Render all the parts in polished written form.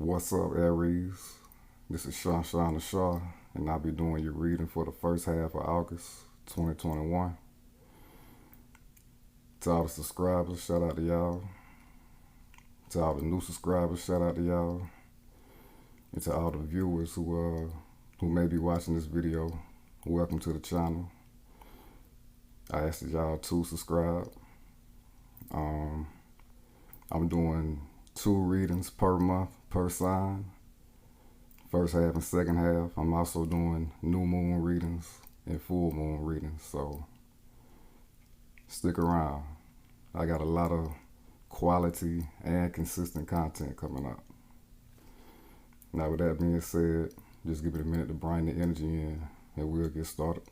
What's up, Aries? This is Sean the Shaw, and I'll be doing your reading for the first half of August 2021. To all the subscribers, shout out to y'all. To all the new subscribers, shout out to y'all. And to all the viewers who may be watching this video, welcome to the channel. I asked y'all to subscribe. I'm doing 2 readings per month per sign, first half and second half. I'm also doing new moon readings and full moon readings, so stick around. I got a lot of quality and consistent content coming up. Now, with that being said, just give it a minute to bring the energy in and we'll get started.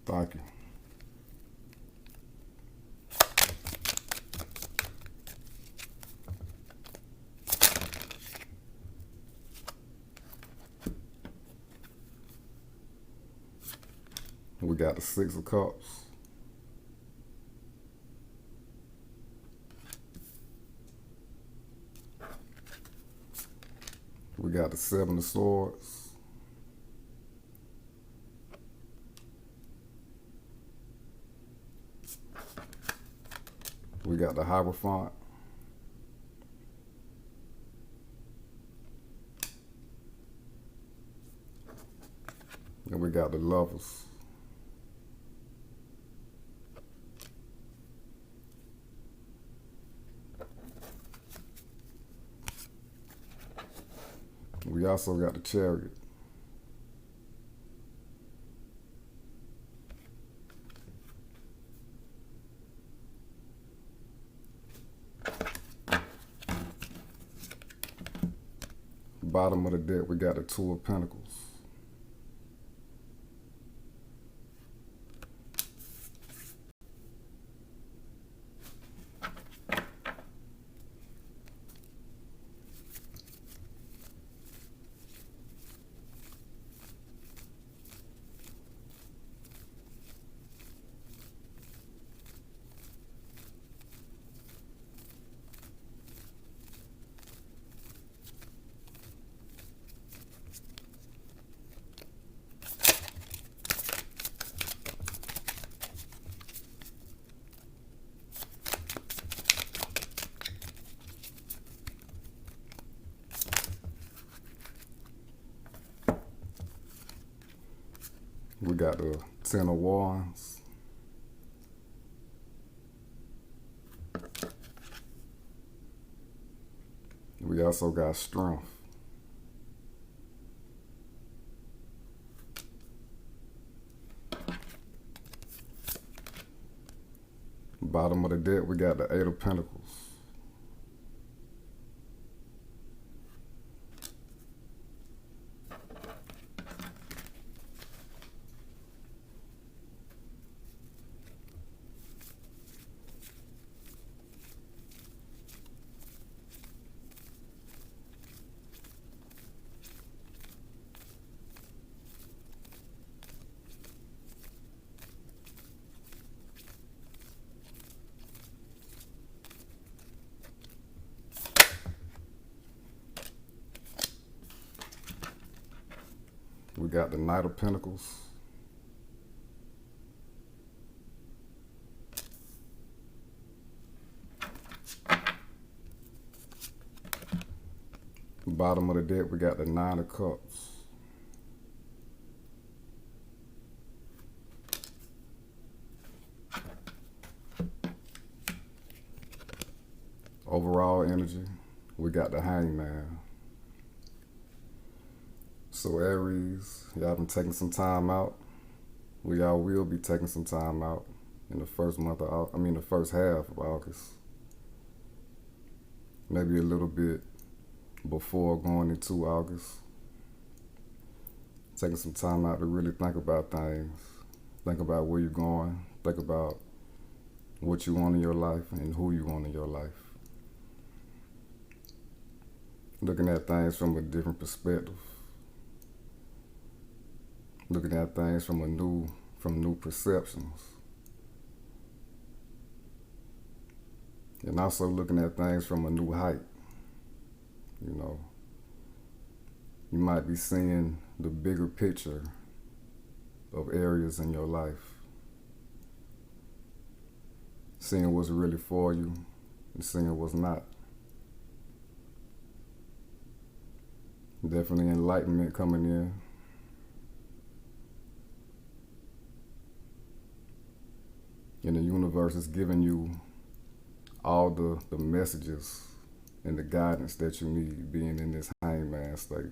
Thank you. We got the 6 of Cups. We got the 7 of Swords. We got the Hierophant. And we got the Lovers. We also got the Chariot. Bottom of the deck, we got the 2 of Pentacles. We got the 10 of Wands. We also got Strength. Bottom of the deck, we got the 8 of Pentacles. we got the Knight of Pentacles. Bottom of the deck, we got the Nine of Cups. Overall energy, we got the Hangman. So Aries, y'all been taking some time out. Y'all will be taking some time out in the first month of, the first half of August. Maybe a little bit before going into August. Taking some time out to really think about things. Think about where you're going. Think about what you want in your life and who you want in your life. Looking at things from a different perspective. Looking at things from new perceptions. And also looking at things from a new height. You know, you might be seeing the bigger picture of areas in your life. Seeing what's really for you and seeing what's not. Definitely enlightenment coming in. And the universe is giving you all the messages and the guidance that you need being in this hangman state.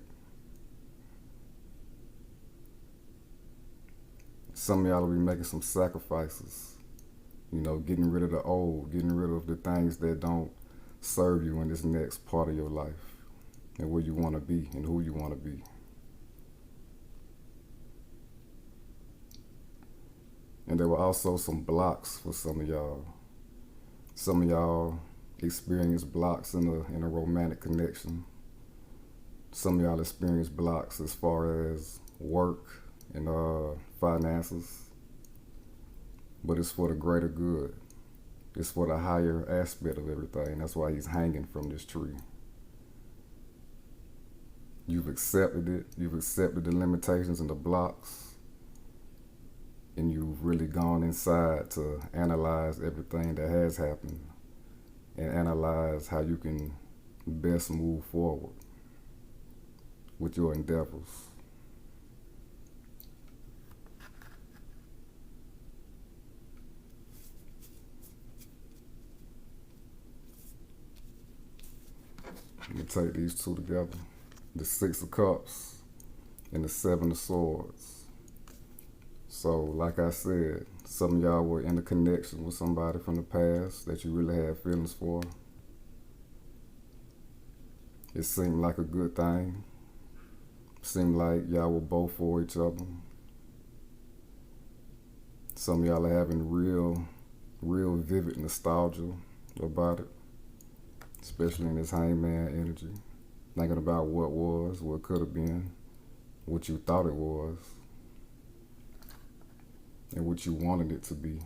Some of y'all will be making some sacrifices. You know, getting rid of the old, getting rid of the things that don't serve you in this next part of your life and where you want to be and who you want to be. And there were also some blocks for some of y'all. Some of y'all experience blocks in a romantic connection. Some of y'all experience blocks as far as work and finances. But it's for the greater good. It's for the higher aspect of everything. That's why he's hanging from this tree. You've accepted it. You've accepted the limitations and the blocks. And you've really gone inside to analyze everything that has happened and analyze how you can best move forward with your endeavors. Let me take these two together. The Six of Cups and the Seven of Swords. So, like I said, some of y'all were in a connection with somebody from the past that you really had feelings for. It seemed like a good thing. Seemed like y'all were both for each other. Some of y'all are having real vivid nostalgia about it, especially in this hangman energy. Thinking about what was, what could have been, what you thought it was, and what you wanted it to be.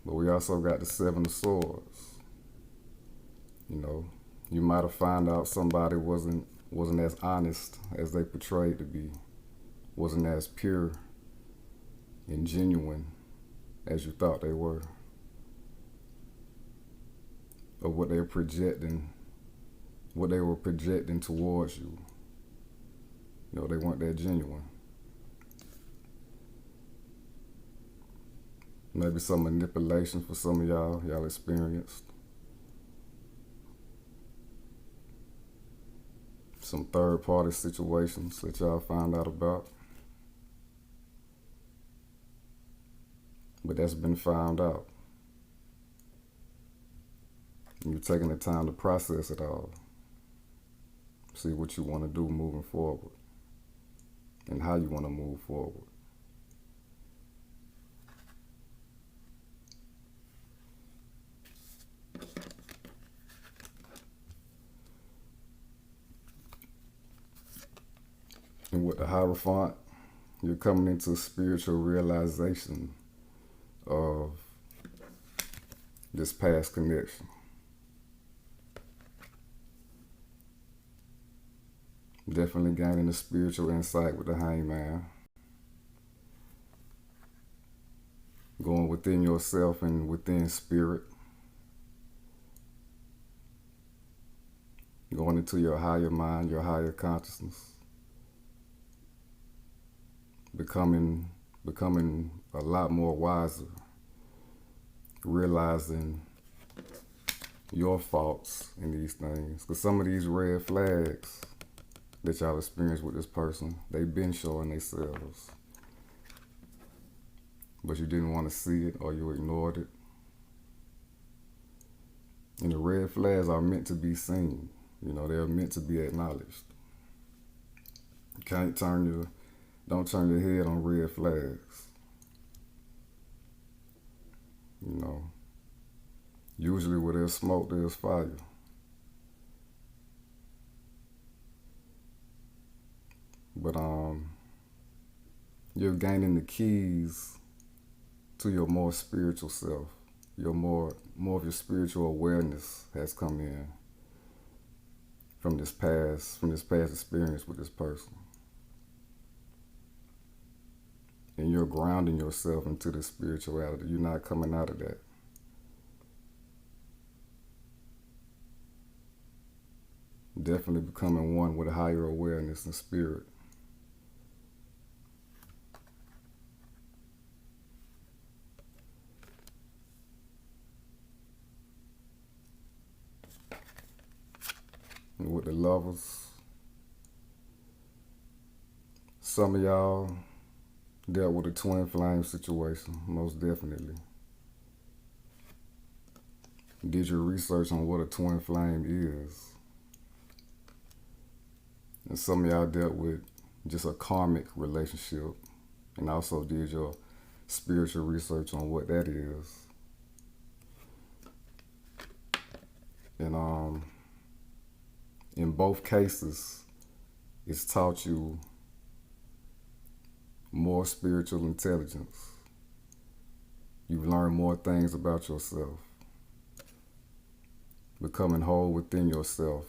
But we also got the Seven of Swords. You know, you might have found out somebody wasn't as honest as they portrayed to be, wasn't as pure and genuine as you thought they were, or what they were projecting towards you. You know, they weren't that genuine. Maybe some manipulation for some of y'all experienced. Some third-party situations that y'all found out about. But that's been found out. And you're taking the time to process it all. See what you want to do moving forward. And how you want to move forward. And with the Hierophant, you're coming into spiritual realization of this past connection. Definitely gaining the spiritual insight with the hangman. Going within yourself and within spirit. Going into your higher mind, your higher consciousness. Becoming a lot more wiser. Realizing your faults in these things. Because some of these red flags that y'all experience with this person, they've been showing themselves. But you didn't want to see it or you ignored it. And the red flags are meant to be seen. You know, they're meant to be acknowledged. You can't don't turn your head on red flags. You know, usually where there's smoke, there's fire. But you're gaining the keys to your more spiritual self. Your more of your spiritual awareness has come in from this past experience with this person. And you're grounding yourself into this spirituality. You're not coming out of that. Definitely becoming one with a higher awareness and spirit. And with the lovers, some of y'all dealt with a twin flame situation, most definitely. Did your research on what a twin flame is. And some of y'all dealt with just a karmic relationship and also did your spiritual research on what that is. And in both cases, it's taught you more spiritual intelligence. You've learned more things about yourself. Becoming whole within yourself.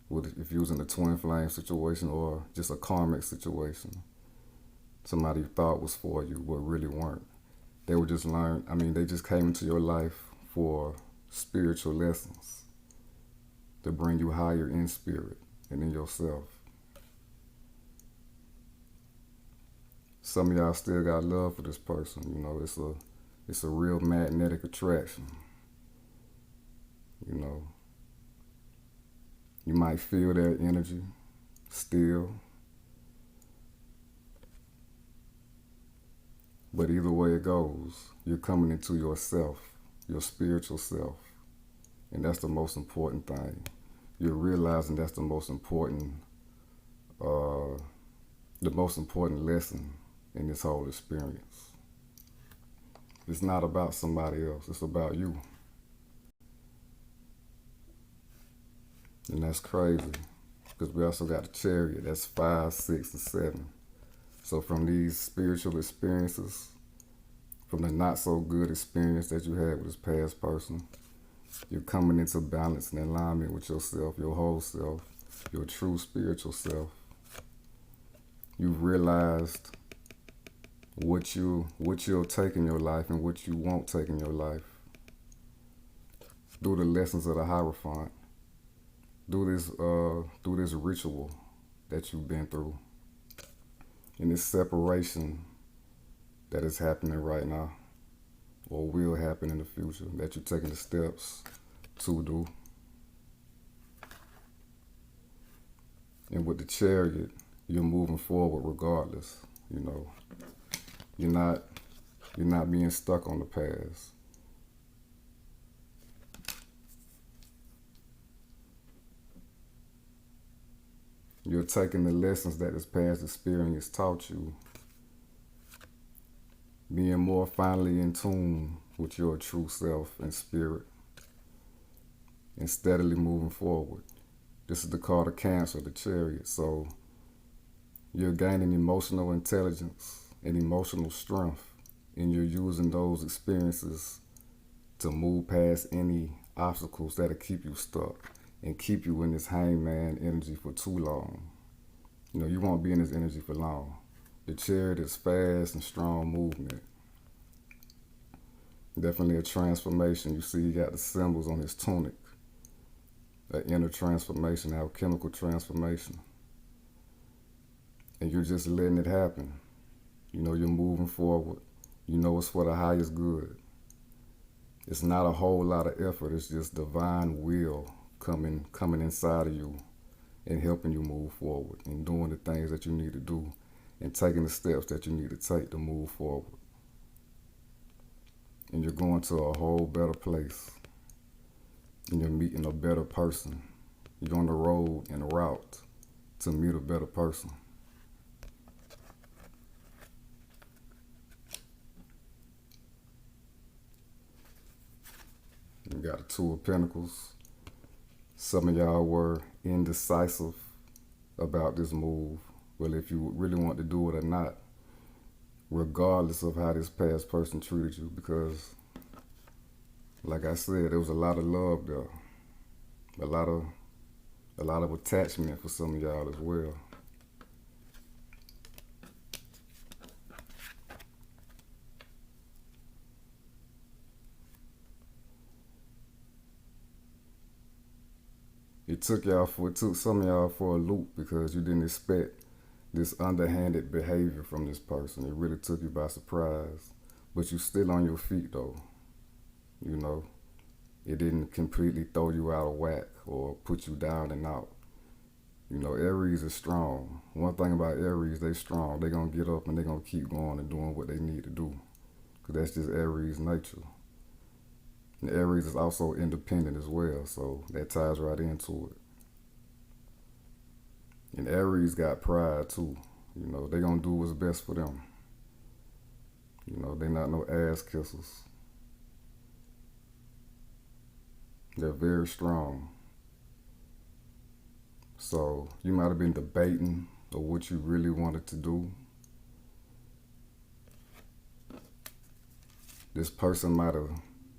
If you was in a twin flame situation or just a karmic situation. Somebody you thought was for you, but really weren't. They just came into your life for spiritual lessons to bring you higher in spirit and in yourself. Some of y'all still got love for this person. You know, it's a real magnetic attraction. You know, you might feel that energy still. But either way it goes, you're coming into yourself, your spiritual self. And that's the most important thing. You're realizing that's the most important lesson in this whole experience. It's not about somebody else, it's about you. And that's crazy, because we also got the Chariot, that's 5, 6, and 7. So from these spiritual experiences, from the not so good experience that you had with this past person, you're coming into balance and alignment with yourself, your whole self, your true spiritual self. You've realized what you'll take in your life and what you won't take in your life through the lessons of the Hierophant, through this ritual that you've been through, and this separation that is happening right now or will happen in the future that you're taking the steps to do. And with the Chariot, you're moving forward regardless. You know, you're not being stuck on the past. You're taking the lessons that this past experience taught you, being more finally in tune with your true self and spirit, and steadily moving forward. This is the card of Cancer, the Chariot. So you're gaining emotional intelligence and emotional strength, and you're using those experiences to move past any obstacles that'll keep you stuck and keep you in this hangman energy for too long. You know, you won't be in this energy for long. The Chariot is fast and strong movement. Definitely a transformation. You see, he got the symbols on his tunic. An inner transformation, alchemical transformation. And you're just letting it happen. You know, you're moving forward. You know it's for the highest good. It's not a whole lot of effort. It's just divine will coming inside of you and helping you move forward and doing the things that you need to do and taking the steps that you need to take to move forward. And you're going to a whole better place. And you're meeting a better person. You're on the road and route to meet a better person. You got the Two of Pentacles. Some of y'all were indecisive about this move. Well, if you really want to do it or not, regardless of how this past person treated you, because like I said, there was a lot of love there. A lot of attachment for some of y'all as well. It took some of y'all for a loop because you didn't expect this underhanded behavior from this person. It really took you by surprise. But you still on your feet though. You know, it didn't completely throw you out of whack or put you down and out. You know, Aries is strong. One thing about Aries, they strong. They gonna get up and they gonna keep going and doing what they need to do. Because that's just Aries nature. And Aries is also independent as well, so that ties right into it. And Aries got pride too. You know, they gonna do what's best for them. You know, they not no ass kissers. They're very strong. So you might have been debating of what you really wanted to do. This person might have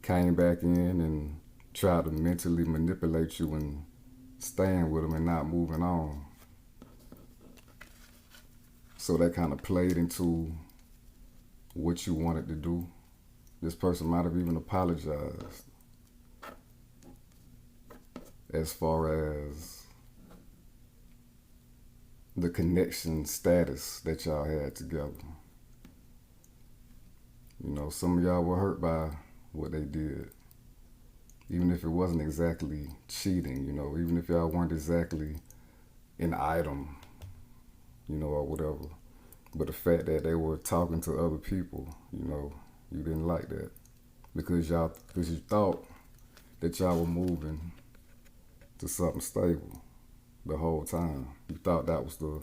came back in and tried to mentally manipulate you and staying with them and not moving on. So that kind of played into what you wanted to do. This person might have even apologized as far as the connection status that y'all had together. You know, some of y'all were hurt by what they did. Even if it wasn't exactly cheating, you know, even if y'all weren't exactly an item, you know, or whatever. But the fact that they were talking to other people, you know, you didn't like that. Because you thought that y'all were moving to something stable the whole time. You thought that was the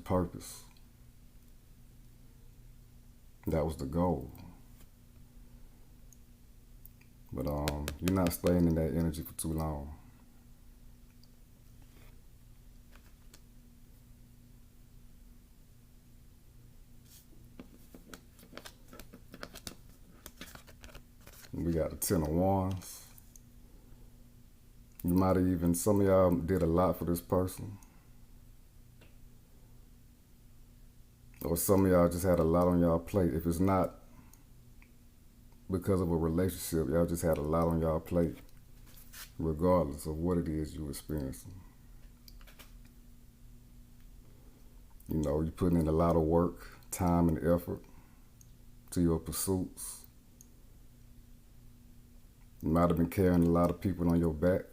purpose. That was the goal. But you're not staying in that energy for too long. We got the Ten of Wands. You might have even, some of y'all did a lot for this person. Or some of y'all just had a lot on y'all plate. If it's not because of a relationship, y'all just had a lot on y'all plate, regardless of what it is you're experiencing. You know, you're putting in a lot of work, time, and effort to your pursuits. You might have been carrying a lot of people on your back.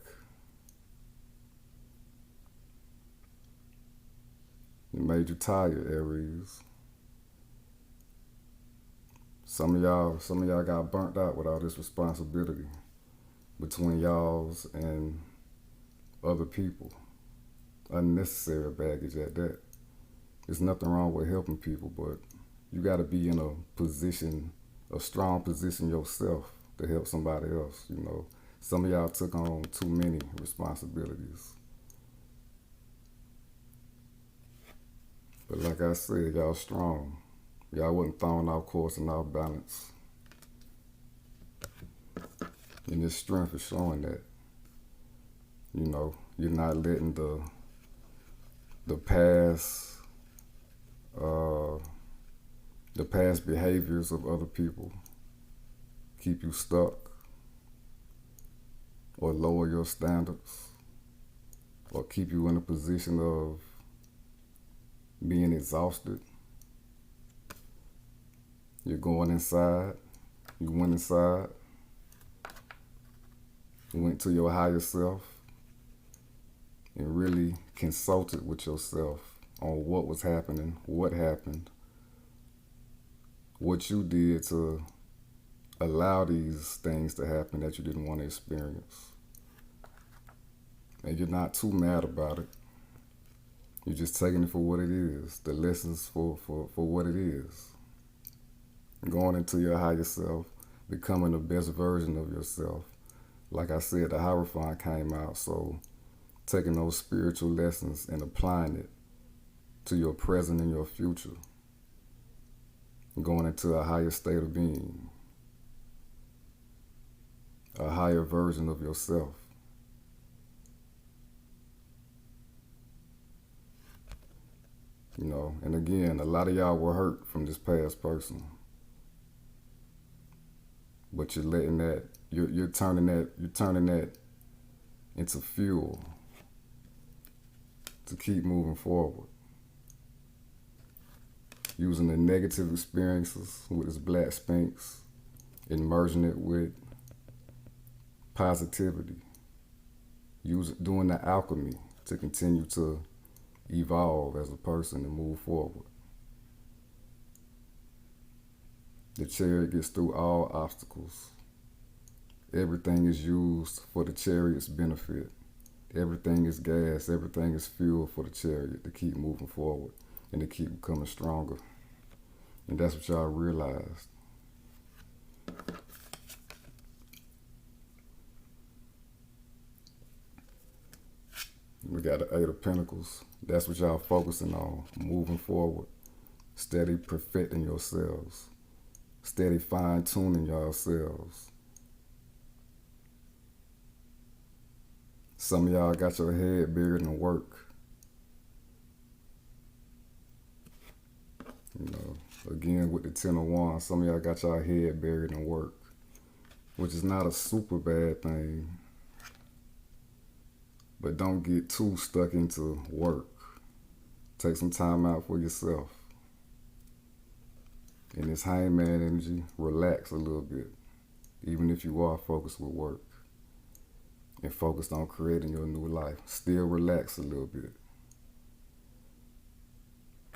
It made you tired, Aries. Some of y'all got burnt out with all this responsibility between y'all's and other people. Unnecessary baggage at that. There's nothing wrong with helping people, but you got to be in a strong position yourself to help somebody else, you know. Some of y'all took on too many responsibilities. But like I said, y'all strong. Y'all wasn't thrown off course and off balance. And this strength is showing that. You're not letting the past uh, the past behaviors of other people keep you stuck or lower your standards or keep you in a position of being exhausted. You're going inside. You went inside. You went to your higher self and really consulted with yourself on what was happening, what happened, what you did to allow these things to happen that you didn't want to experience. And you're not too mad about it. You're just taking it for what it is, the lessons for what it is. Going into your higher self, becoming the best version of yourself. Like I said, the Hierophant came out, so taking those spiritual lessons and applying it to your present and your future. Going into a higher state of being, a higher version of yourself. And again, a lot of y'all were hurt from this past person. But you're letting that, you're turning that into fuel to keep moving forward. Using the negative experiences with this black sphinx and merging it with positivity. Doing the alchemy to continue to evolve as a person and move forward. The chariot gets through all obstacles. Everything is used for the chariot's benefit. Everything is gas, everything is fuel for the chariot to keep moving forward and to keep becoming stronger. And that's what y'all realized. We got the Eight of Pentacles. That's what y'all focusing on, moving forward. Steady perfecting yourselves. Steady fine-tuning yourselves. Some of y'all got your head buried in work. Again with the Ten of Wands, some of y'all got your head buried in work, which is not a super bad thing. But don't get too stuck into work. Take some time out for yourself. In this Hangman energy, relax a little bit, even if you are focused with work and focused on creating your new life. Still relax a little bit.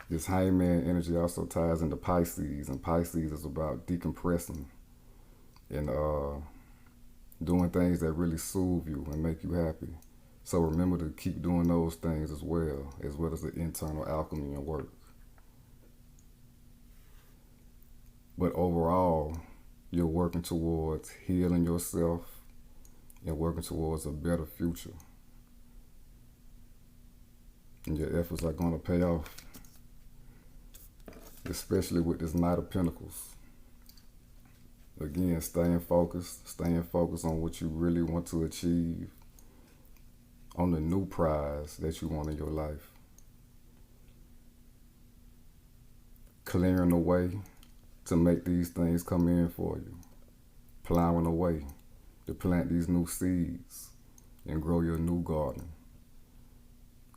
This Hangman energy also ties into Pisces, and Pisces is about decompressing and doing things that really soothe you and make you happy. So remember to keep doing those things as well as the internal alchemy and work. But overall, you're working towards healing yourself and working towards a better future. And your efforts are going to pay off, especially with this Knight of Pentacles. Again, staying focused on what you really want to achieve, on the new prize that you want in your life. Clearing the way to make these things come in for you. Plowing the way to plant these new seeds and grow your new garden.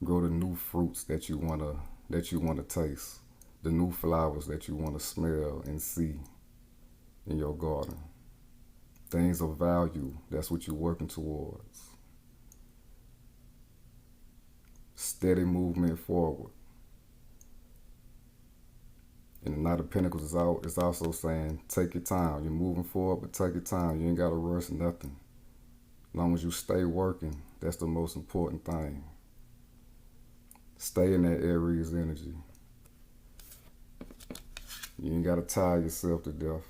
Grow the new fruits that you wanna taste. The new flowers that you wanna smell and see in your garden. Things of value, that's what you're working towards. Steady movement forward. And the Knight of Pentacles is also saying, take your time. You're moving forward, but take your time. You ain't got to rush nothing. As long as you stay working, that's the most important thing. Stay in that Aries energy. You ain't got to tire yourself to death.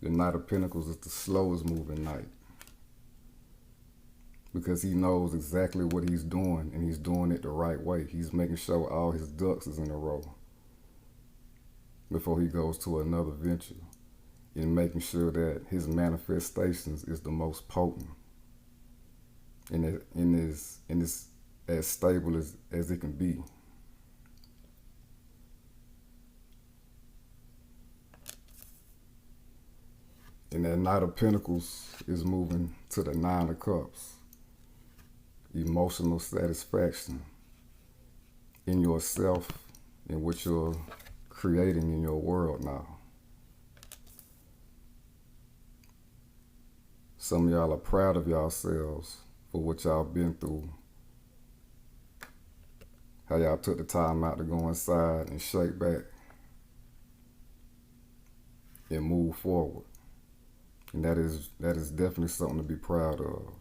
The Knight of Pentacles is the slowest moving knight, because he knows exactly what he's doing, and he's doing it the right way. He's making sure all his ducks is in a row before he goes to another venture, and making sure that his manifestations is the most potent. and it's as stable as it can be. And that Knight of Pentacles is moving to the Nine of Cups. Emotional satisfaction in yourself and what you're creating in your world now. Some of y'all are proud of yourselves for what y'all been through. How y'all took the time out to go inside and shake back and move forward. And that is definitely something to be proud of.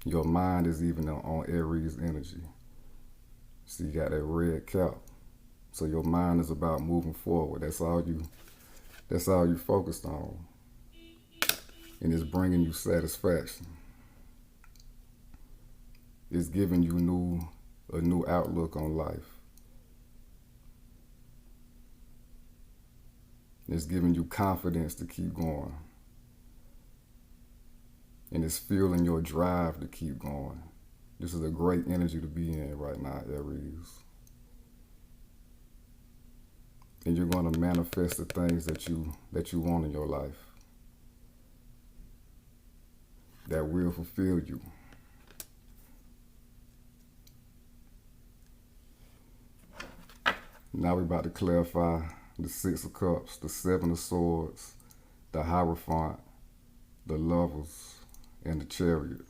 Your mind is even on Aries energy. So you got that red cap. So your mind is about moving forward. That's all you focused on. And it's bringing you satisfaction. It's giving you a new outlook on life. It's giving you confidence to keep going. And it's fueling your drive to keep going. This is a great energy to be in right now, Aries. And you're going to manifest the things that you want in your life that will fulfill you. Now we're about to clarify the Six of Cups, the Seven of Swords, the Hierophant, the Lovers, and the Chariot.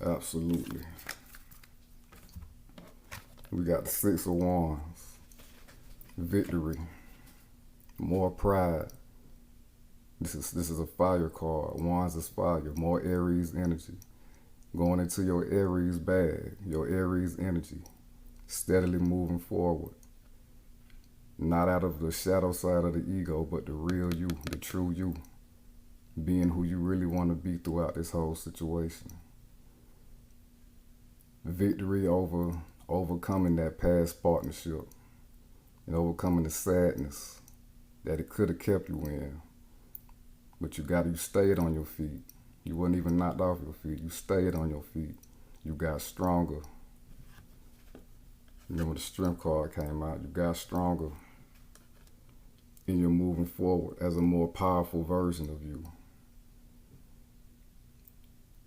Absolutely. We got the Six of Wands, victory, more pride. This is a fire card. Wands is fire, more Aries energy. Going into your Aries bag, your Aries energy, steadily moving forward. Not out of the shadow side of the ego, but the real you, the true you. Being who you really want to be throughout this whole situation. Victory over overcoming that past partnership and overcoming the sadness that it could have kept you in. But you stayed on your feet. You wasn't even knocked off your feet. You stayed on your feet. You got stronger. You know when the strength card came out, you got stronger. And you're moving forward as a more powerful version of you.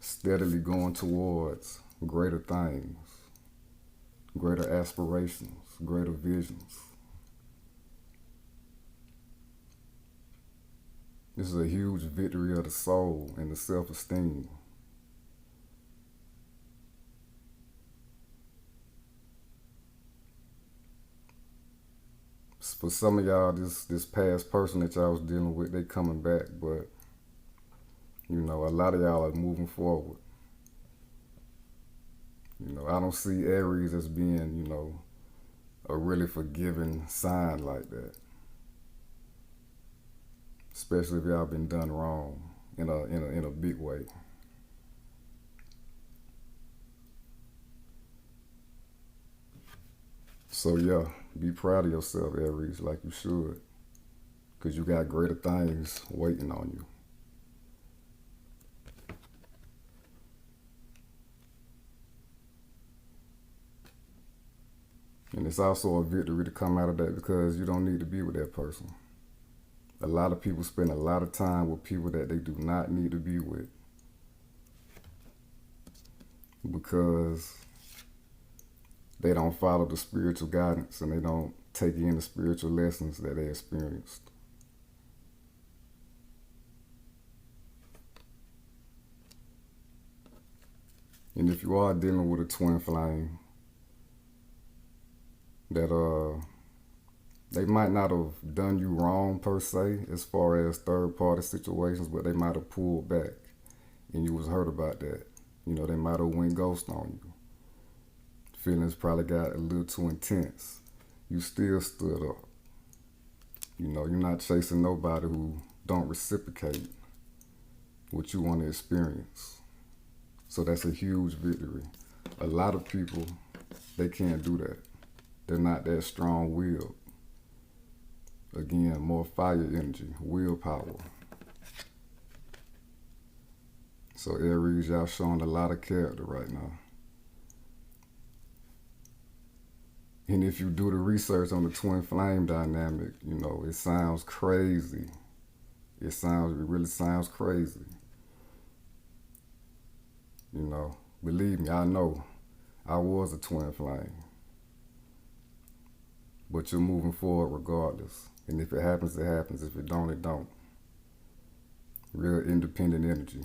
Steadily going towards greater things, greater aspirations, greater visions. This is a huge victory of the soul and the self-esteem. For some of y'all, this past person that y'all was dealing with, they coming back, but you know, a lot of y'all are moving forward. You know, I don't see Aries as being, you know, a really forgiving sign like that. Especially if y'all been done wrong in a big way. So yeah, be proud of yourself, Aries, like you should. Because you got greater things waiting on you. And it's also a victory to come out of that because you don't need to be with that person. A lot of people spend a lot of time with people that they do not need to be with. Because they don't follow the spiritual guidance and they don't take in the spiritual lessons that they experienced. And if you are dealing with a twin flame, that they might not have done you wrong per se as far as third party situations, but they might have pulled back and you was hurt about that. You know, they might have went ghost on you. Feelings probably got a little too intense. You still stood up. You know, you're not chasing nobody who don't reciprocate what you want to experience. So that's a huge victory. A lot of people, they can't do that. They're not that strong-willed. Again, more fire energy, willpower. So Aries, y'all showing a lot of character right now. And if you do the research on the twin flame dynamic, you know, it sounds crazy. It really sounds crazy. You know, believe me, I know I was a twin flame. But you're moving forward regardless. And if it happens, it happens. If it don't, it don't. Real independent energy.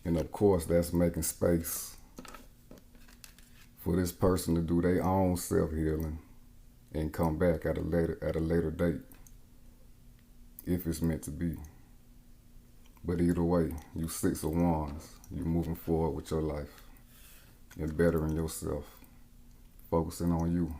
And of course, that's making space for this person to do their own self-healing and come back at a later date, if it's meant to be. But either way, you 6 of Wands, you moving forward with your life and bettering yourself, focusing on you.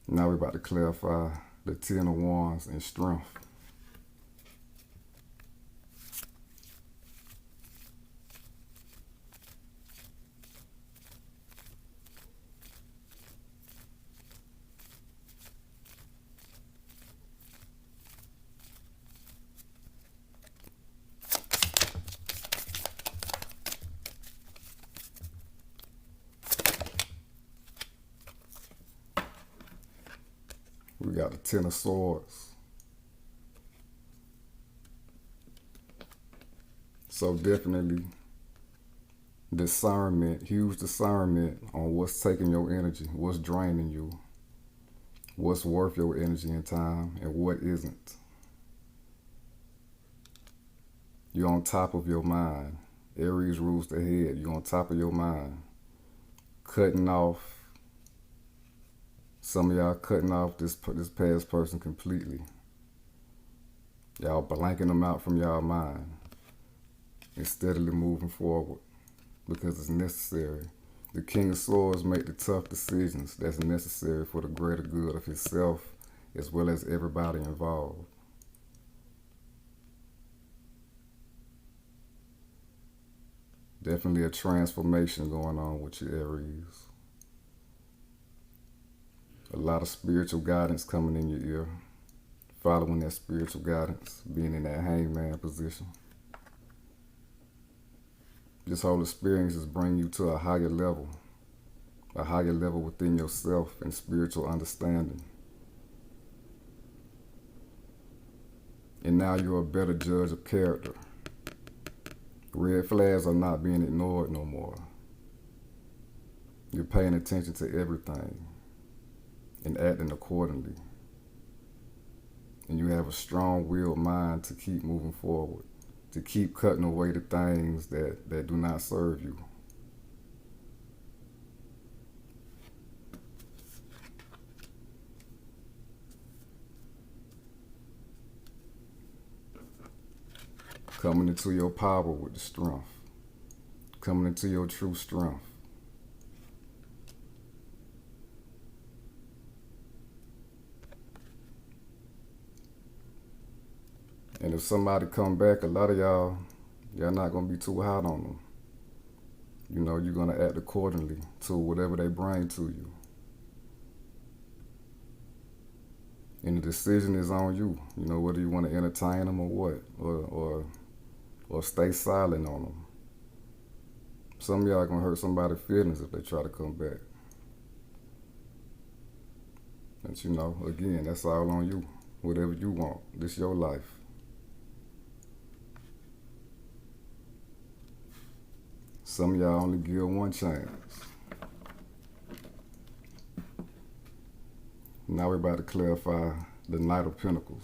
Now we're about to clarify the 10 of Wands and strength. We got the 10 of Swords. So definitely discernment, huge discernment on what's taking your energy, what's draining you, what's worth your energy and time, and what isn't. You're on top of your mind. Aries rules the head. You're on top of your mind. Cutting off, some of y'all cutting off this past person completely. Y'all blanking them out from y'all mind and steadily moving forward because it's necessary. The King of Swords make the tough decisions that's necessary for the greater good of himself as well as everybody involved. Definitely a transformation going on with you, Aries. A lot of spiritual guidance coming in your ear. Following that spiritual guidance, being in that hangman position. This whole experience is bringing you to a higher level within yourself and spiritual understanding. And now you're a better judge of character. Red flags are not being ignored no more. You're paying attention to everything and acting accordingly. And you have a strong-willed mind to keep moving forward, to keep cutting away the things that do not serve you. Coming into your power with the strength. Coming into your true strength. And if somebody come back, a lot of y'all not going to be too hot on them. You know, you're going to act accordingly to whatever they bring to you. And the decision is on you. You know, whether you want to entertain them or what, or stay silent on them. Some of y'all going to hurt somebody's feelings if they try to come back. But you know, again, that's all on you. Whatever you want. This your life. Some of y'all only give one chance. now we're about to clarify the Knight of Pentacles.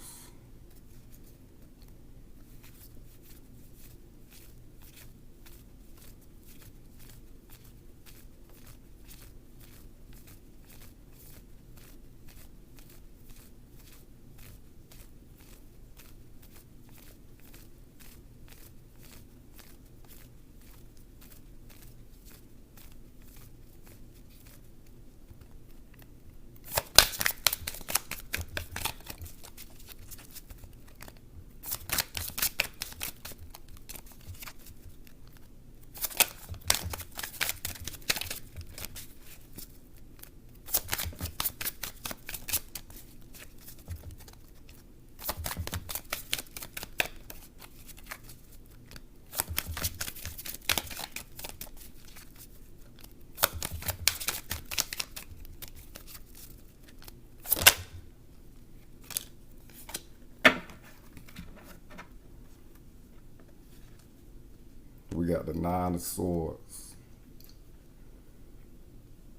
We got the Nine of Swords.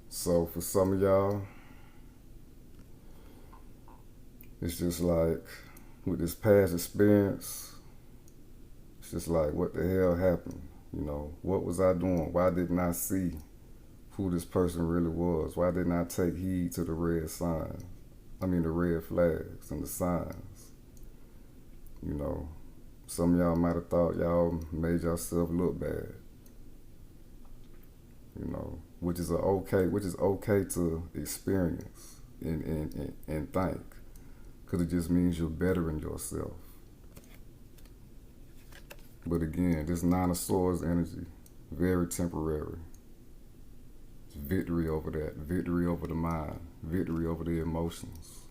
So for some of y'all, it's just like with this past experience, it's just like, what the hell happened? You know, what was I doing? Why didn't I see who this person really was? Why didn't I take heed to the red signs? I mean, the red flags and the signs. You know, some of y'all might have thought y'all made yourself look bad. You know, which is okay to experience and think, because it just means you're bettering yourself. But again, this Nine of Swords energy, very temporary. It's victory over that, victory over the mind, victory over the emotions,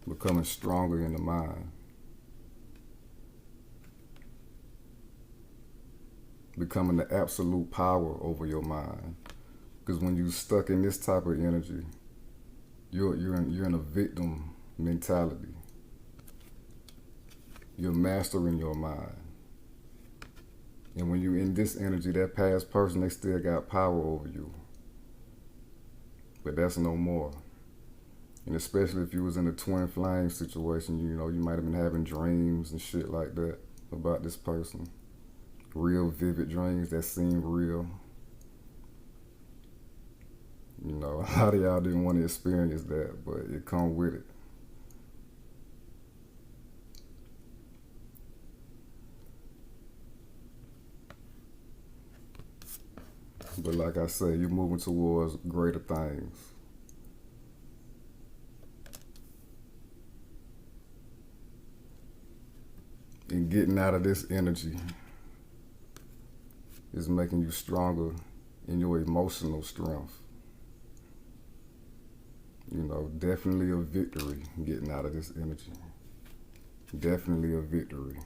becoming stronger in the mind, becoming the absolute power over your mind. Because when you're stuck in this type of energy, you're in a victim mentality. You're mastering your mind. And when you're in this energy, that past person, they still got power over you. But that's no more. And especially if you was in a twin flame situation, you know, you might have been having dreams and shit like that about this person. Real vivid dreams that seem real. You know, a lot of y'all didn't want to experience that, but it come with it. But like I say, you're moving towards greater things. And getting out of this energy is making you stronger in your emotional strength. You know, definitely a victory getting out of this energy. Definitely a victory.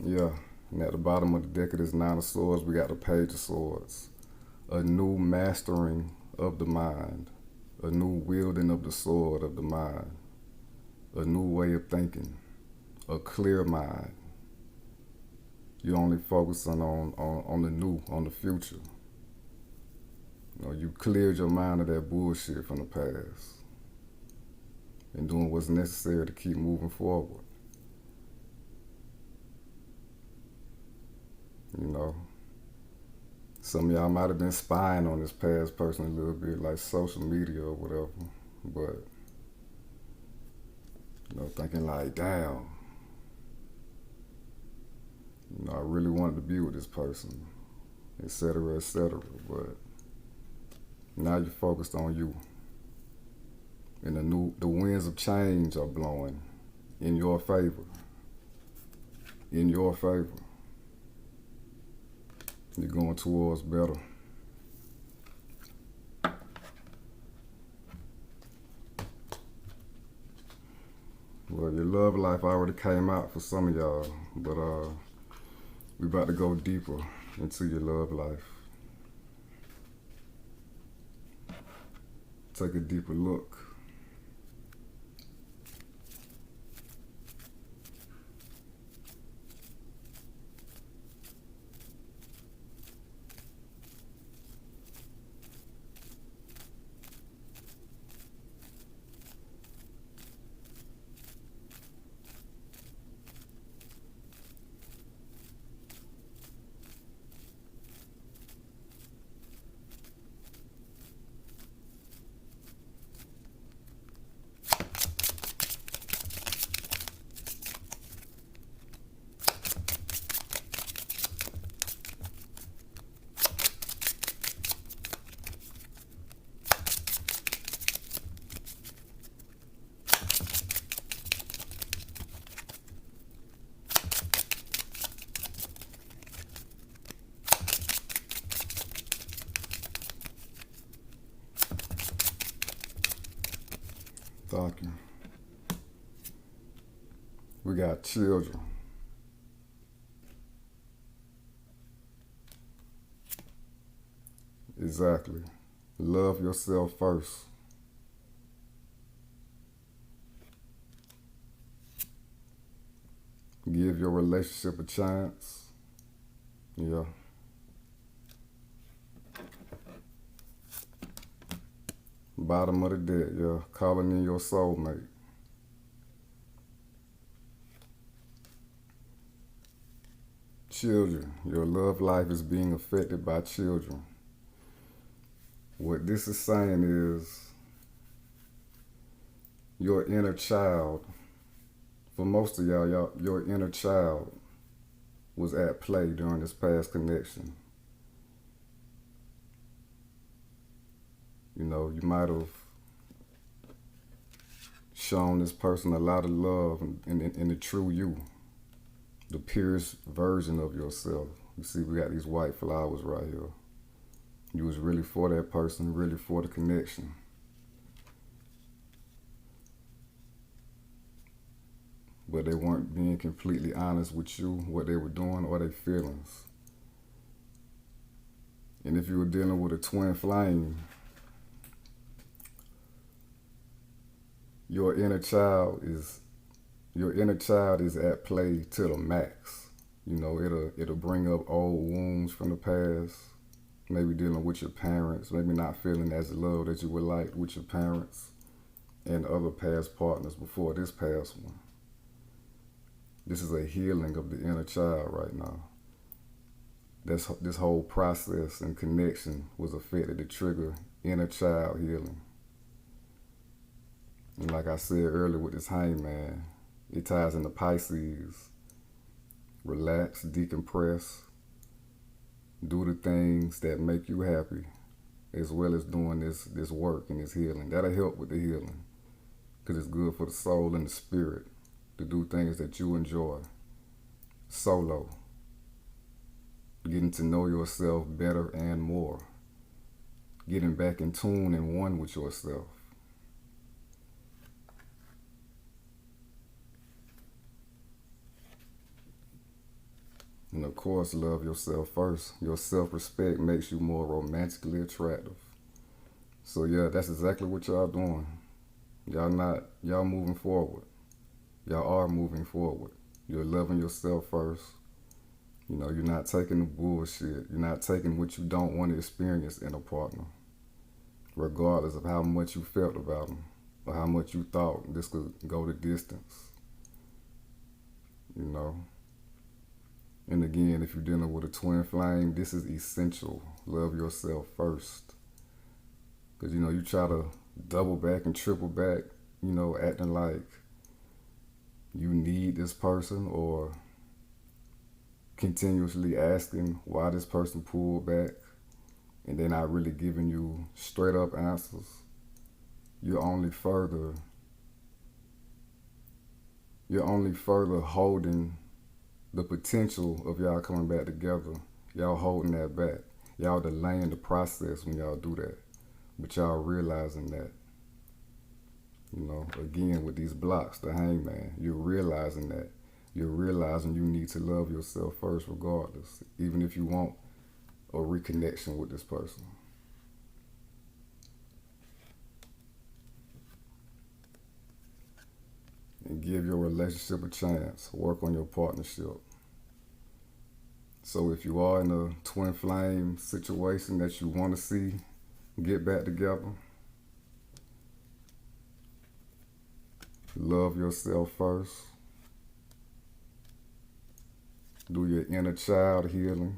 Yeah, and at the bottom of the deck of this Nine of Swords, we got the Page of Swords. A new mastering of the mind. A new wielding of the sword of the mind. A new way of thinking. A clear mind. You're only focusing on the new, on the future. You know, you cleared your mind of that bullshit from the past. And doing what's necessary to keep moving forward. You know, some of y'all might have been spying on this past person a little bit, like social media or whatever, but, you know, thinking like, damn, you know, I really wanted to be with this person, etc., etc., but now you're focused on you, and the winds of change are blowing in your favor, in your favor. You're going towards better. Well, your love life already came out for some of y'all, but we about to go deeper into your love life. Take a deeper look. stocking. We got children. Exactly. Love yourself first. Give your relationship a chance. Yeah. Bottom of the deck, yeah. Calling in your soulmate. Children. Your love life is being affected by children. What this is saying is your inner child, for most of y'all, your inner child was at play during this past connection. You know, you might have shown this person a lot of love in the true you, the purest version of yourself. You see, we got these white flowers right here. You was really for that person, really for the connection. But they weren't being completely honest with you, what they were doing, or their feelings. And if you were dealing with a twin flame, your inner child is at play to the max. You know, it'll bring up old wounds from the past. Maybe dealing with your parents, maybe not feeling as loved as you would like with your parents and other past partners before this past one. This is a healing of the inner child right now. This whole process and connection was affected to trigger inner child healing. And like I said earlier with this hangman, it ties into Pisces. Relax, decompress, do the things that make you happy, as well as doing this work and this healing. That'll help with the healing, because it's good for the soul and the spirit to do things that you enjoy. Solo. Getting to know yourself better and more. Getting back in tune and one with yourself. And of course, love yourself first. Your self-respect makes you more romantically attractive. So yeah, that's exactly what y'all doing. Y'all moving forward. Y'all are moving forward. You're loving yourself first. You know, you're not taking the bullshit. You're not taking what you don't want to experience in a partner, regardless of how much you felt about them or how much you thought this could go the distance. You know? And again, if you're dealing with a twin flame, this is essential. Love yourself first. Because, you know, you try to double back and triple back, you know, acting like you need this person, or continuously asking why this person pulled back, and they're not really giving you straight up answers. You're only further holding the potential of y'all coming back together. Y'all holding that back. Y'all delaying the process when y'all do that. But y'all realizing that. You know, again, with these blocks, the hangman, you're realizing that. You're realizing you need to love yourself first regardless, even if you want a reconnection with this person. And give your relationship a chance. Work on your partnership. So if you are in a twin flame situation that you want to see get back together, love yourself first. Do your inner child healing.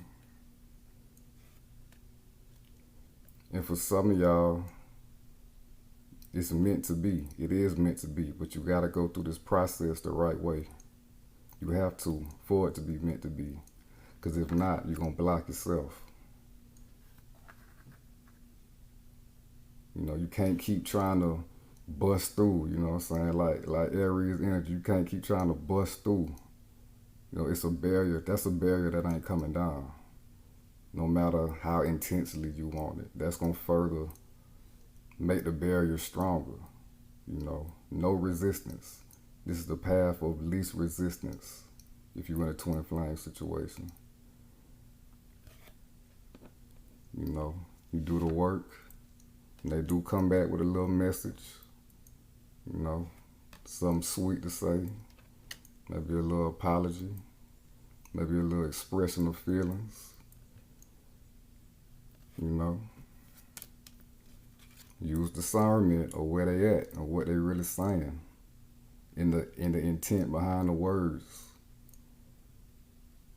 And for some of y'all, it's meant to be. It is meant to be, but you gotta go through this process the right way. You have to, for it to be meant to be. Because if not, you're gonna block yourself. You know, you can't keep trying to bust through, you know what I'm saying? Like Aries energy, you can't keep trying to bust through. You know, it's a barrier. That's a barrier that ain't coming down. No matter how intensely you want it. That's going to further make the barrier stronger, you know. no resistance. This is the path of least resistance if you're in a twin flame situation. You know, you do the work, and they do come back with a little message, you know, something sweet to say, maybe a little apology, maybe a little expression of feelings, you know. Use discernment of where they at and what they really saying in the intent behind the words,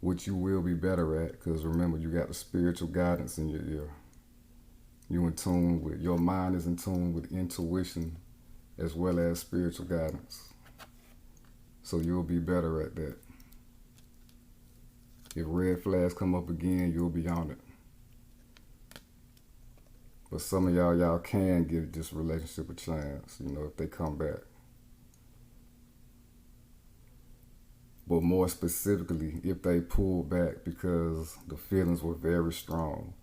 which you will be better at, because remember, you got the spiritual guidance in your ear. You in tune with, your mind is in tune with intuition as well as spiritual guidance. So you'll be better at that. If red flags come up again, you'll be on it. But some of y'all can give this relationship a chance, you know, if they come back. But more specifically, if they pull back because the feelings were very strong.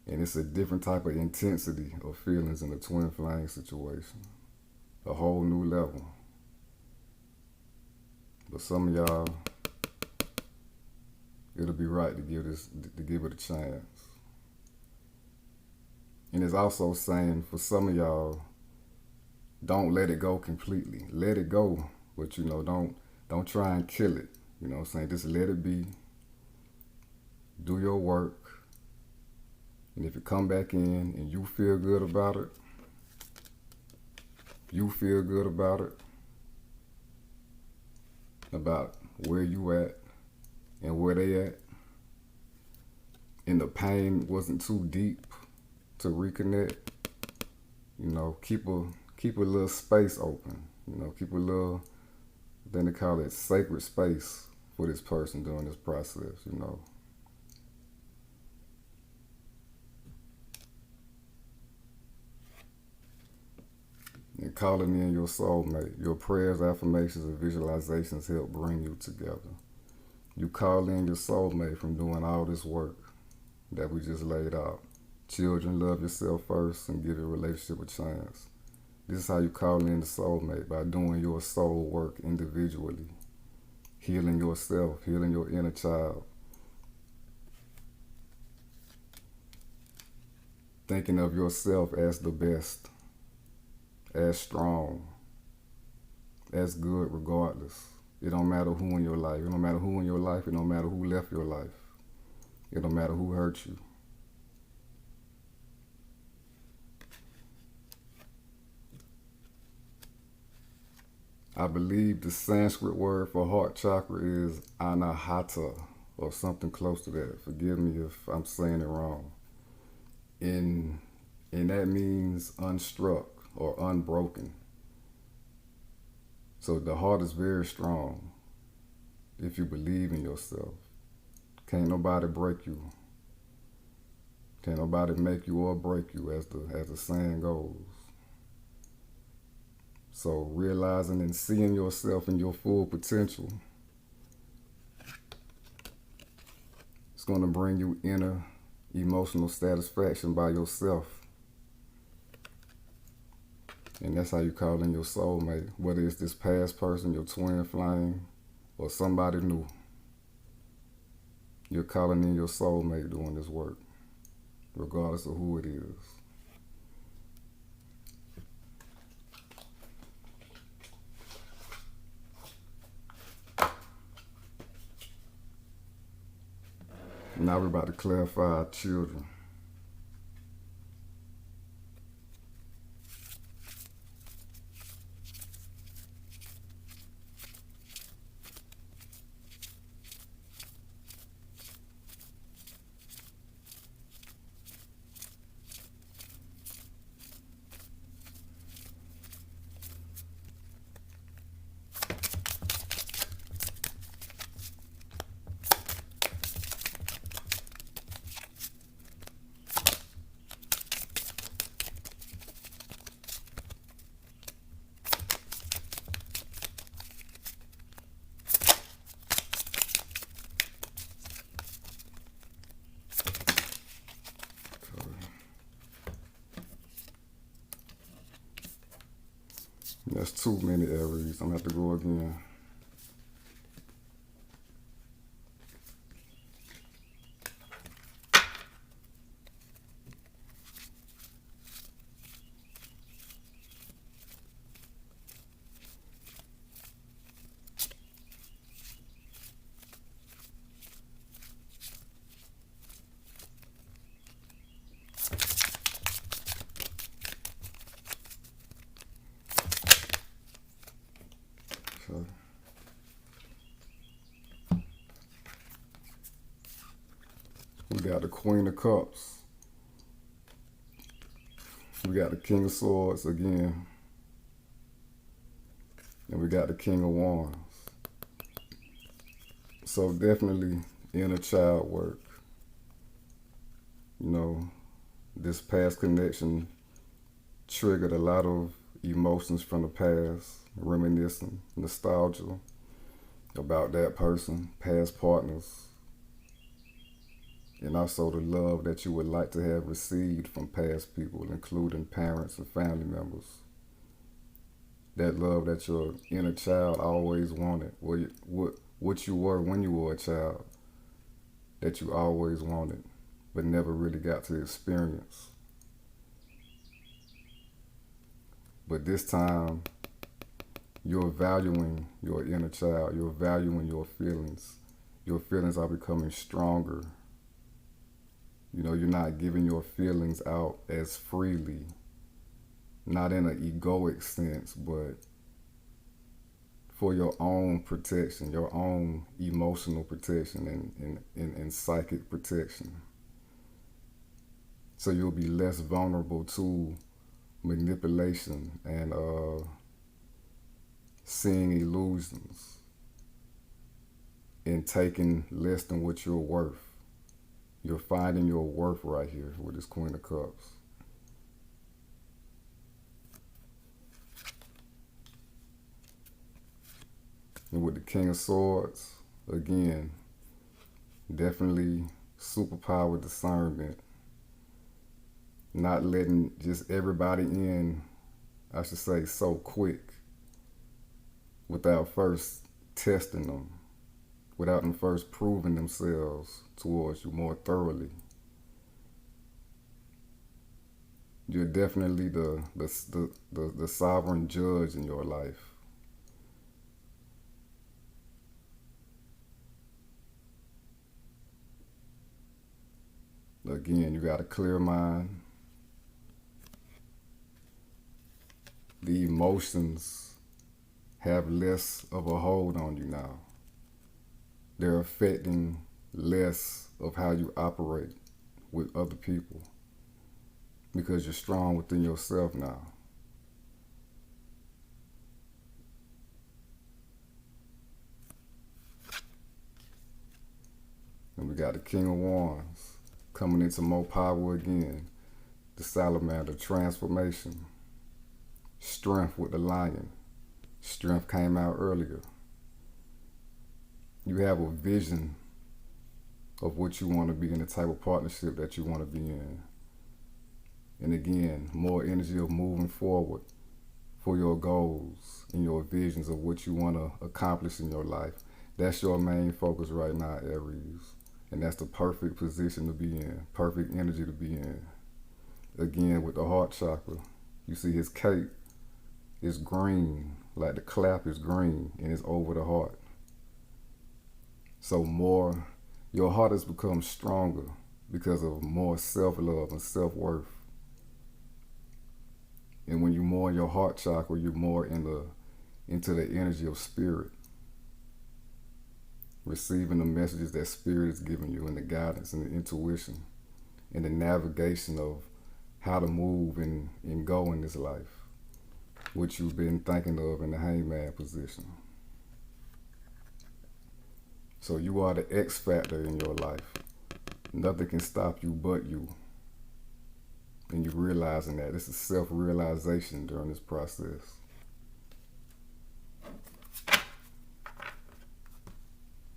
And it's a different type of intensity of feelings in a twin flame situation. A whole new level. But some of y'all, it'll be right to give it a chance. And it's also saying for some of y'all, don't let it go completely. Let it go, but you know, don't try and kill it. You know what I'm saying? Just let it be. Do your work. And if you come back in and you feel good about it, about where you at and where they at, and the pain wasn't too deep to reconnect, you know, keep a little space open, you know, keep a little, then they call it sacred space for this person during this process, you know. And calling in your soulmate, your prayers, affirmations, and visualizations help bring you together. You call in your soulmate from doing all this work that we just laid out. Children, love yourself first and give your relationship a chance. This is how you call in the soulmate, by doing your soul work individually. Healing yourself, healing your inner child. Thinking of yourself as the best, as strong, as good regardless. It don't matter who in your life. It don't matter who in your life. It don't matter who left your life. It don't matter who hurt you. I believe the Sanskrit word for heart chakra is anahata, or something close to that. Forgive me if I'm saying it wrong. And that means unstruck or unbroken. So the heart is very strong if you believe in yourself. Can't nobody break you. Can't nobody make you or break you, as the saying goes. So realizing and seeing yourself in your full potential, it's going to bring you inner emotional satisfaction by yourself. And that's how you call in your soulmate, whether it's this past person, your twin flame, or somebody new. You're calling in your soulmate doing this work, regardless of who it is. Now we're about to clarify our children. That's too many Aries. I'm gonna have to go again. So we got the Queen of Cups. We got the King of Swords again. And we got the King of Wands. So definitely inner child work. You know, this past connection triggered a lot of emotions from the past, reminiscing, nostalgia about that person, past partners, and also the love that you would like to have received from past people, including parents and family members. That love that your inner child always wanted, what you were when you were a child, that you always wanted, but never really got to experience. But this time, you're valuing your inner child, you're valuing your feelings. Your feelings are becoming stronger. You know, you're not giving your feelings out as freely, not in an egoic sense, but for your own protection, your own emotional protection and psychic protection. So you'll be less vulnerable to manipulation and seeing illusions and taking less than what you're worth. You're finding your worth right here with this Queen of Cups. And with the King of Swords, again, definitely superpower discernment. Not letting just everybody in, I should say, so quick without first testing them, without them first proving themselves towards you more thoroughly. You're definitely the sovereign judge in your life. Again, you got a clear mind. The emotions have less of a hold on you now. They're affecting less of how you operate with other people because you're strong within yourself now. And we got the King of Wands coming into more power again. The Salamander, transformation. Strength with the Lion. Strength came out earlier. You have a vision of what you want to be in, the type of partnership that you want to be in. And again, more energy of moving forward for your goals and your visions of what you want to accomplish in your life. That's your main focus right now, Aries. And that's the perfect position to be in, perfect energy to be in. Again, with the heart chakra, you see his cape is green, like the clap is green, and it's over the heart. So your heart has become stronger because of more self-love and self-worth. And when you're more in your heart chakra, you're more into the energy of spirit, receiving the messages that spirit is giving you, and the guidance and the intuition and the navigation of how to move and go in this life, which you've been thinking of in the hangman position. So you are the X factor in your life. Nothing can stop you but you. And you're realizing that. This is self-realization during this process.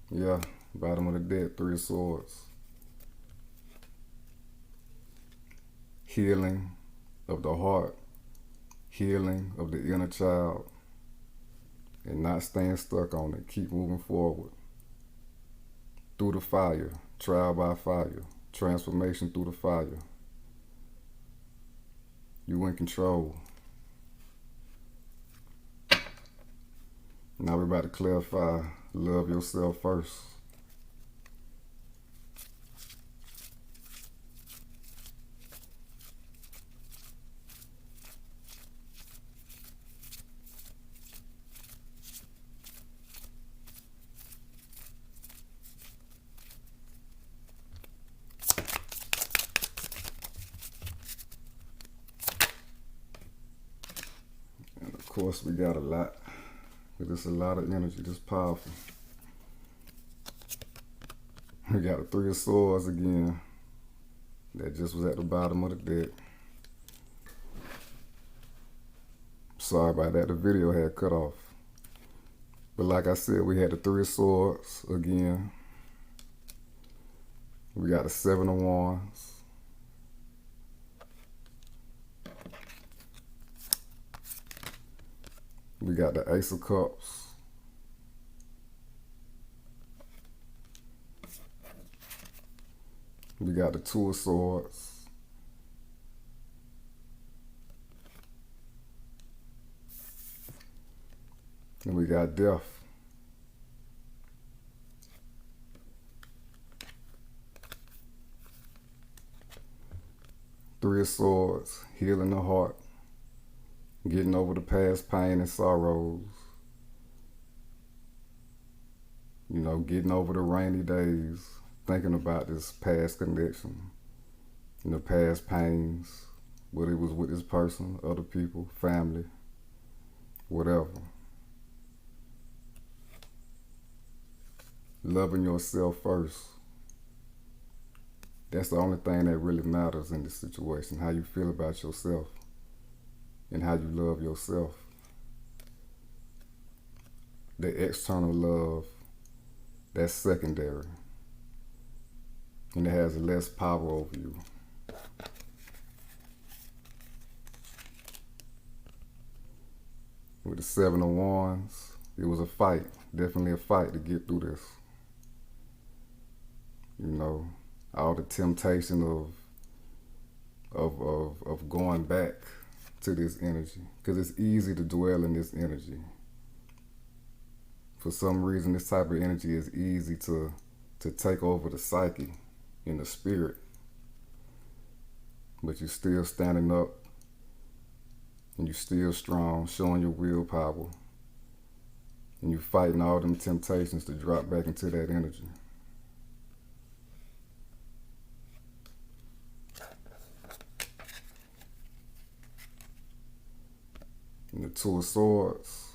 Yeah, bottom of the deck, 3 of Swords. Healing of the heart. Healing of the inner child. and not staying stuck on it. Keep moving forward through the fire, trial by fire, transformation through the fire. You in control. Now we're about to clarify, love yourself first. And of course we got a lot, because it's a lot of energy, just powerful. We got a Three of Swords again. That just was at the bottom of the deck. Sorry about that, the video had cut off. But like I said, we had the Three of Swords again. We got the Seven of Wands. We got the Ace of Cups. We got the Two of Swords. And we got Death. Three of Swords, healing the heart, getting over the past pain and sorrows. You know, getting over the rainy days, thinking about this past connection, and the past pains, whether it was with this person, other people, family, whatever. Loving yourself first. That's the only thing that really matters in this situation, how you feel about yourself and how you love yourself. The external love, that's secondary, and it has less power over you. With the Seven of Wands, it was a fight, definitely a fight to get through this. You know, all the temptation of going back to this energy, because it's easy to dwell in this energy. For some reason, this type of energy is easy to take over the psyche and the spirit. But you're still standing up, and you're still strong, showing your willpower, and you're fighting all them temptations to drop back into that energy. And the Two of Swords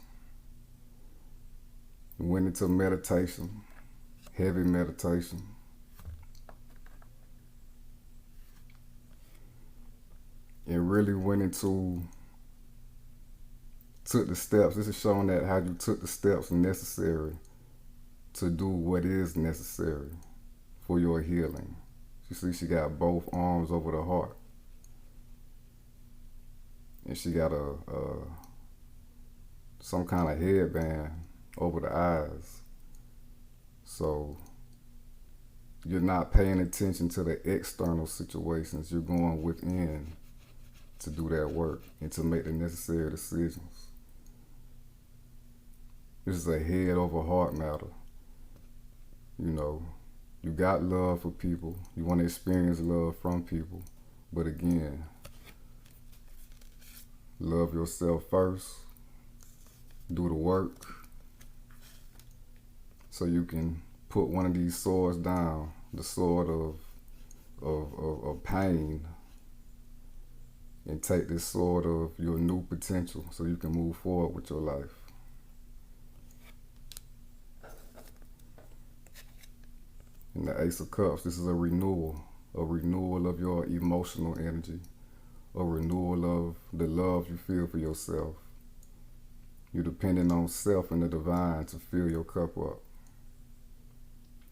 went into meditation, heavy meditation. And really went into, took the steps. This is showing that how you took the steps necessary to do what is necessary for your healing. You see, she got both arms over the heart. And she got some kind of headband over the eyes. So you're not paying attention to the external situations. You're going within to do that work and to make the necessary decisions. This is a head over heart matter. You know, you got love for people. You want to experience love from people. But again, love yourself first. Do the work so you can put one of these swords down, the sword of pain, and take this sword of your new potential so you can move forward with your life. And the Ace of Cups, this is a renewal of your emotional energy, a renewal of the love you feel for yourself. You're depending on self and the divine to fill your cup up.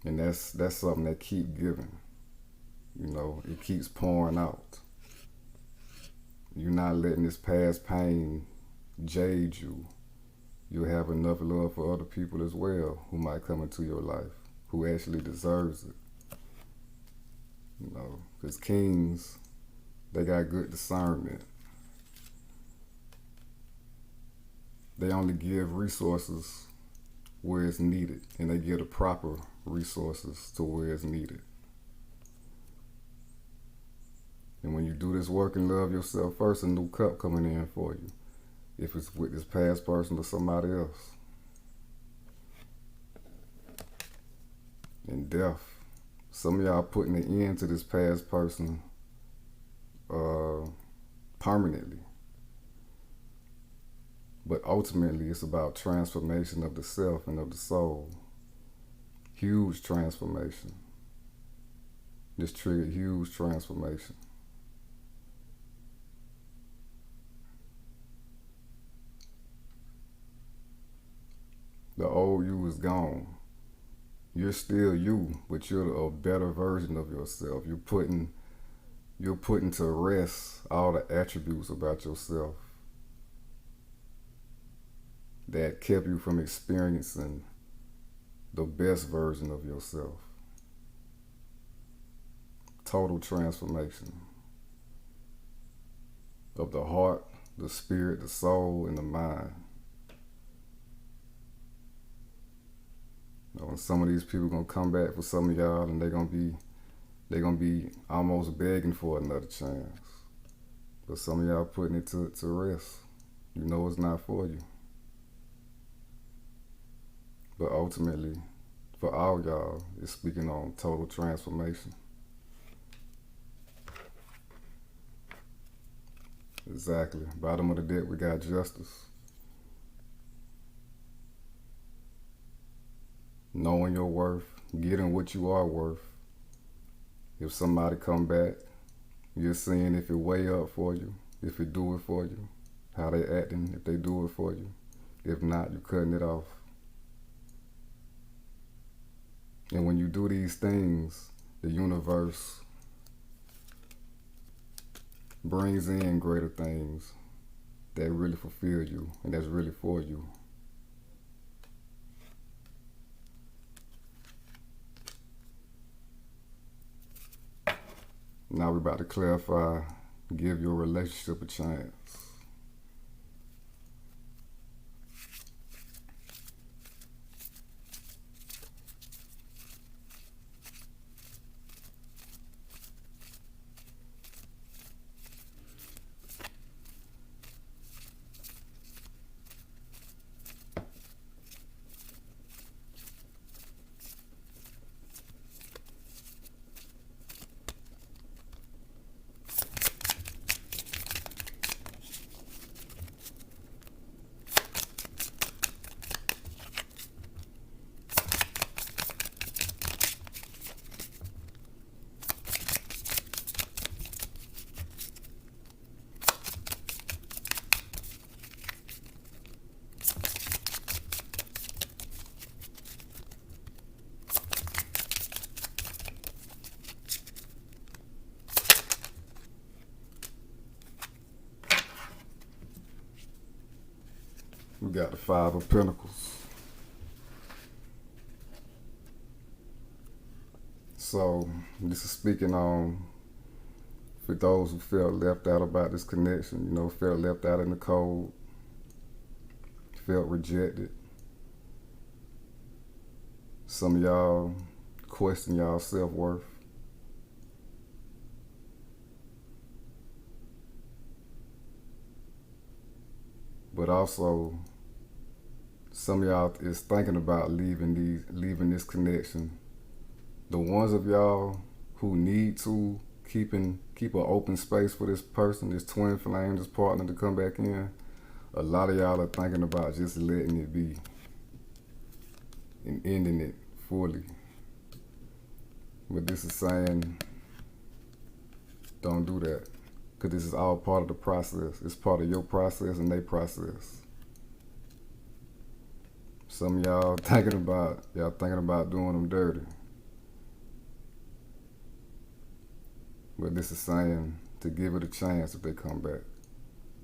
And that's something that keeps giving. You know, it keeps pouring out. You're not letting this past pain jade you. you'll have enough love for other people as well who might come into your life, who actually deserves it. Because kings, they got good discernment. They only give resources where it's needed, and they give the proper resources to where it's needed. And when you do this work and love yourself first, a new cup coming in for you. If it's with this past person or somebody else. And death. Some of y'all putting an end to this past person permanently. But ultimately, it's about transformation of the self and of the soul. Huge transformation. This triggered huge transformation. The old you is gone. You're still you, but you're a better version of yourself. You're putting to rest all the attributes about yourself that kept you from experiencing the best version of yourself. Total transformation of the heart, the spirit, the soul, and the mind. And some of these people gonna come back for some of y'all, and they're gonna be almost begging for another chance. But some of y'all putting it to rest. You know it's not for you. But ultimately, for all y'all, it's speaking on total transformation. Exactly. Bottom of the deck, we got justice. Knowing your worth, getting what you are worth. If somebody come back, you're seeing if it weigh up for you, if it do it for you, how they acting, if they do it for you. If not, you're cutting it off. And when you do these things, the universe brings in greater things that really fulfill you and that's really for you. Now we're about to clarify, give your relationship a chance. We got the Five of Pentacles. So this is speaking on for those who felt left out about this connection, felt left out in the cold, felt rejected. Some of y'all question y'all self-worth. But also, some of y'all is thinking about leaving this connection. The ones of y'all who need to keep an open space for this person, this twin flame, this partner to come back in, a lot of y'all are thinking about just letting it be and ending it fully. But this is saying, don't do that. Because this is all part of the process. It's part of your process and their process. Some of y'all thinking about doing them dirty. But this is saying to give it a chance if they come back.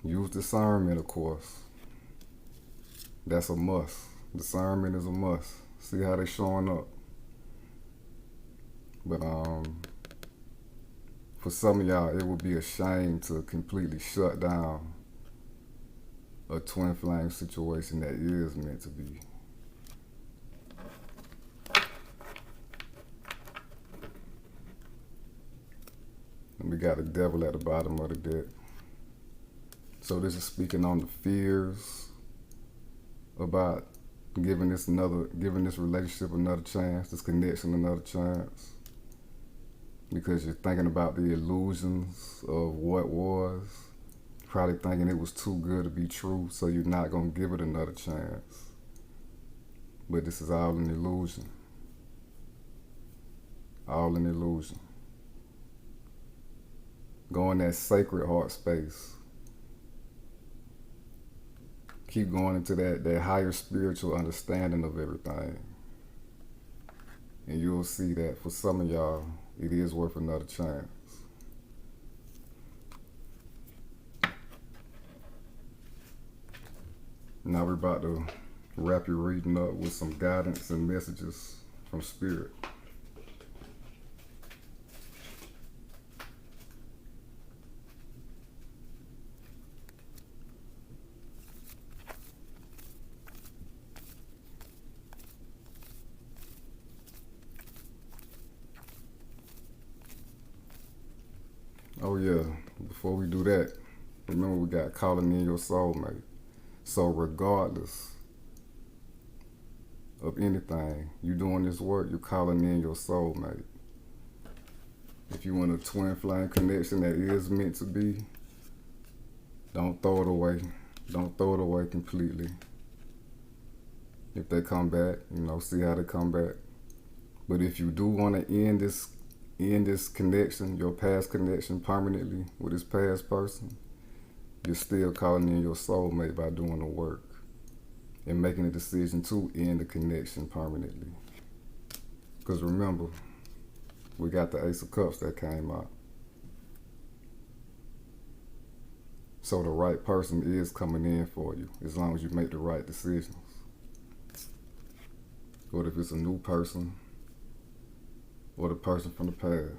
Use discernment, of course. That's a must. Discernment is a must. See how they showing up. But for some of y'all, it would be a shame to completely shut down a twin flame situation that is meant to be. And we got a devil at the bottom of the deck. So this is speaking on the fears about giving this relationship another chance, this connection another chance. Because you're thinking about the illusions of what was, probably thinking it was too good to be true, so you're not gonna give it another chance. But this is all an illusion. All an illusion. Go in that sacred heart space. Keep going into that higher spiritual understanding of everything. And you'll see that for some of y'all, it is worth another chance. Now we're about to wrap your reading up with some guidance and messages from Spirit. Oh yeah, before we do that, remember we got calling in your soulmate. So regardless of anything, you doing this work, you're calling in your soulmate. If you want a twin flame connection that is meant to be, don't throw it away. Don't throw it away completely. If they come back, see how they come back. But if you do want to end this connection, your past connection permanently with this past person, you're still calling in your soulmate by doing the work and making a decision to end the connection permanently. Because remember, we got the Ace of Cups that came out. So the right person is coming in for you as long as you make the right decisions. What if it's a new person or the person from the past?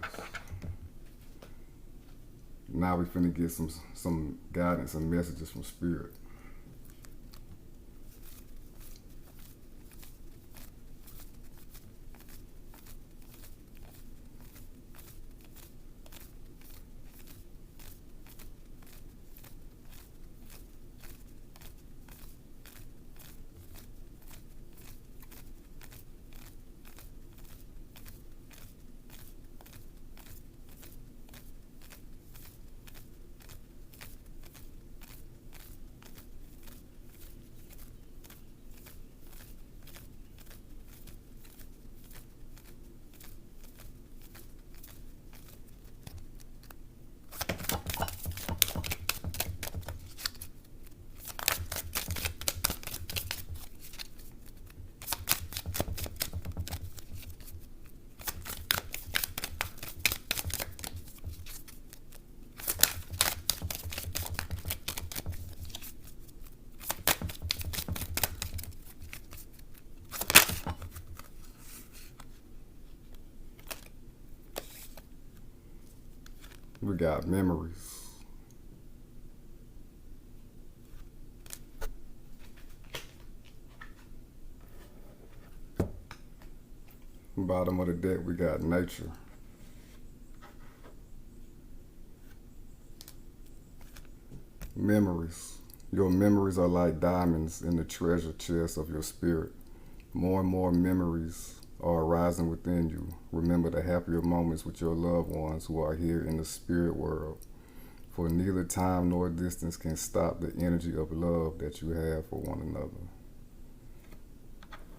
Now we finna get some guidance and messages from Spirit. We got memories. Bottom of the deck, we got nature. Memories. Your memories are like diamonds in the treasure chest of your spirit. More and more memories are arising within you. Remember the happier moments with your loved ones who are here in the spirit world. For neither time nor distance can stop the energy of love that you have for one another.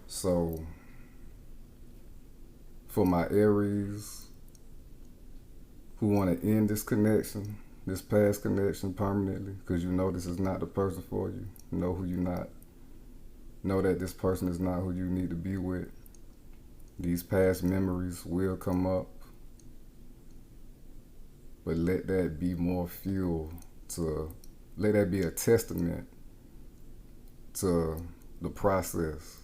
So, for my Aries who want to end this connection, this past connection permanently, because you know this is not the person for you. Know who you're not. Know that this person is not who you need to be with. These past memories will come up, but let that be more fuel let that be a testament to the process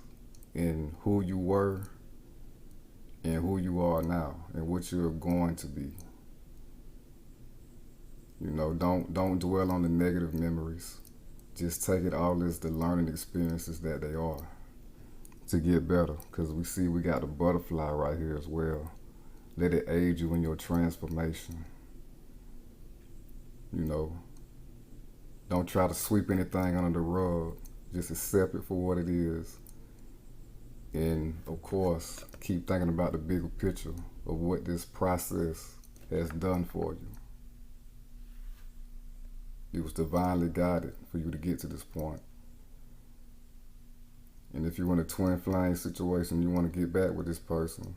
in who you were and who you are now and what you're going to be. You know, don't dwell on the negative memories. Just take it all as the learning experiences that they are to get better. Because we see we got the butterfly right here as well. Let it aid you in your transformation. You know, don't try to sweep anything under the rug. Just accept it for what it is. And of course, keep thinking about the bigger picture of what this process has done for you. It was divinely guided for you to get to this point. And if you're in a twin flame situation, you want to get back with this person,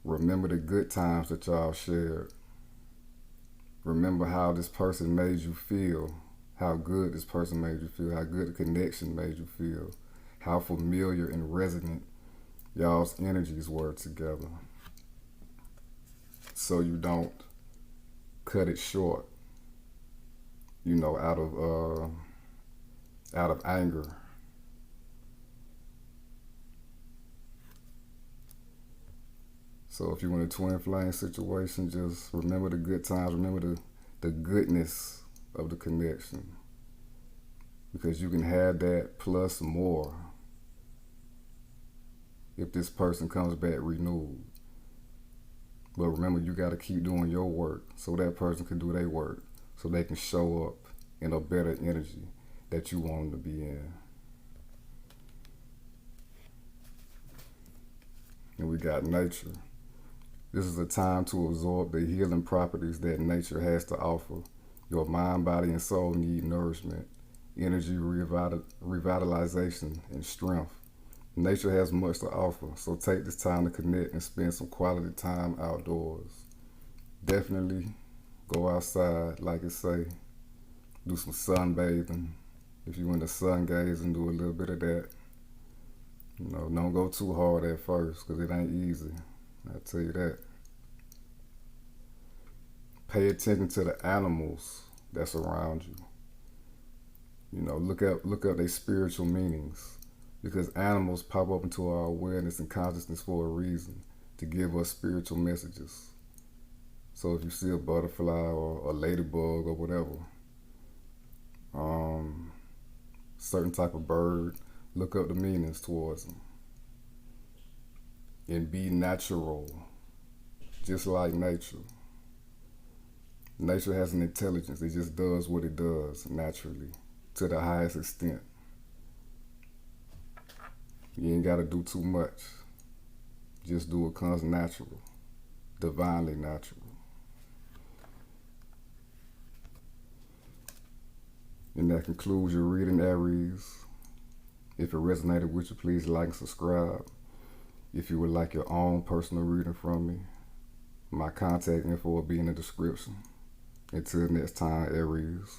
remember the good times that y'all shared. Remember how this person made you feel, how good this person made you feel, how good the connection made you feel, how familiar and resonant y'all's energies were together. So you don't cut it short, you know, out of anger. So if you're in a twin flame situation, just remember the good times, remember the goodness of the connection. Because you can have that plus more if this person comes back renewed. But remember, you got to keep doing your work so that person can do their work, so they can show up in a better energy that you want them to be in. And we got nature. This is a time to absorb the healing properties that nature has to offer. Your mind, body, and soul need nourishment, energy, revitalization, and strength. Nature has much to offer, so take this time to connect and spend some quality time outdoors. Definitely go outside, like it say, do some sunbathing. If you in the sun gazing, do a little bit of that. You know, don't go too hard at first, because it ain't easy. I'll tell you that. Pay attention to the animals that's around you. You know, look up their spiritual meanings, because animals pop up into our awareness and consciousness for a reason, to give us spiritual messages. So if you see a butterfly or a ladybug or whatever, certain type of bird, look up the meanings towards them. And be natural, just like nature. Nature has an intelligence. It just does what it does naturally to the highest extent. You ain't got to do too much. Just do what comes natural, divinely natural. And that concludes your reading, Aries. If it resonated with you, please like and subscribe. If you would like your own personal reading from me, my contact info will be in the description. Until next time, Aries.